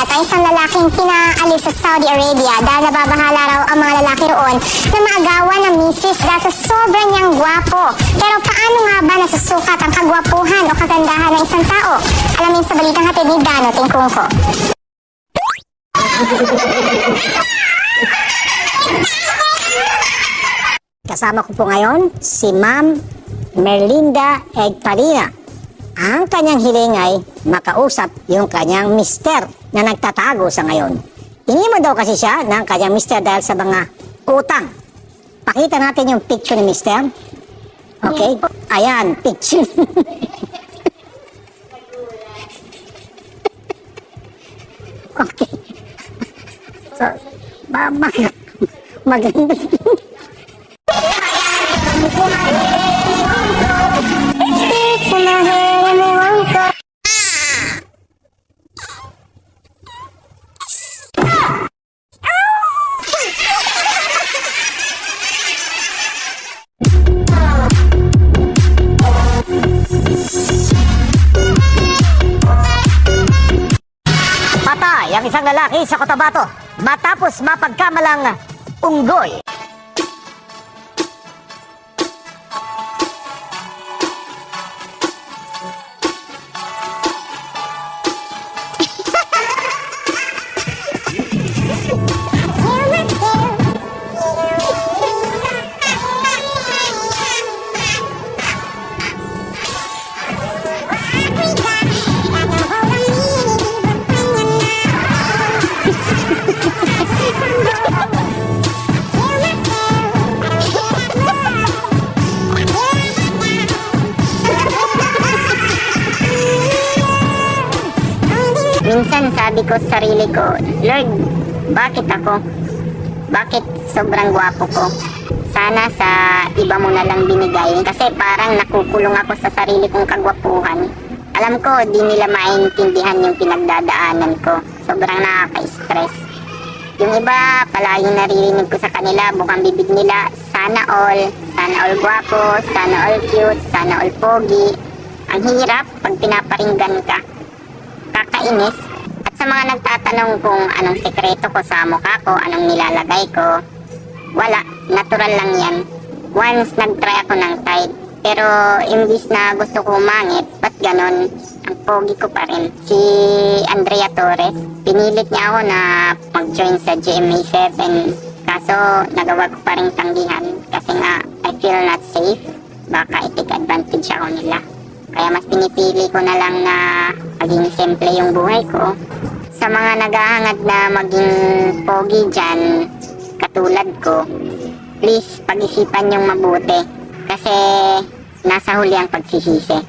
Riyadh ay isang lalaking pinaalis sa Saudi Arabia dahil nababahala raw ang mga lalaki roon na maagawan ng misis dahil sa sobrang niyang gwapo. Pero paano nga ba nasusukat ang kagwapuhan o kagandahan ng isang tao? Alamin sa balitang hatid ni Dano Tingkungko. Kasama ko po ngayon si Ma'am Merlinda Egparina. Ang kanyang hiling ay makausap yung kanyang mister na nagtatago sa ngayon. Tingin mo daw kasi siya ng kanyang mister dahil sa mga utang. Pakita natin yung picture ni mister. Okay? Ayan, picture. Okay. So, maganda. Patay ang isang lalaki sa Cotabato matapos mapagkamalang unggoy. Minsan sabi ko sa sarili ko, Lord, bakit ako? Bakit sobrang gwapo ko? Sana sa iba mo na lang binigay. Kasi parang nakukulong ako sa sarili kong kagwapuhan. Alam ko, di nila maintindihan yung pinagdadaanan ko. Sobrang nakaka-stress. Yung iba, palagi naririnig ko sa kanila, bukang bibig nila, sana all gwapo, sana all cute, sana all pogi. Ang hirap pag pinaparinggan ka. Kakainis. At sa mga nagtatanong kung anong sekreto ko sa mukha ko, anong nilalagay ko, wala, natural lang yan. Once nag-try ako ng Tide, pero imbis na gusto ko umangit, ba't ganon? Ang pogi ko pa rin. Si Andrea Torres, pinilit niya ako na mag-join sa GMA7, kaso nagawa ko pa rin tanggihan kasi nga I feel not safe. Baka i-take advantage ako nila. Kaya mas pinipili ko na lang na maging simple yung buhay ko. Sa mga naghahangad na maging pogi dyan, katulad ko, please pag-isipan yung mabuti. Kasi nasa huli ang pagsisisi.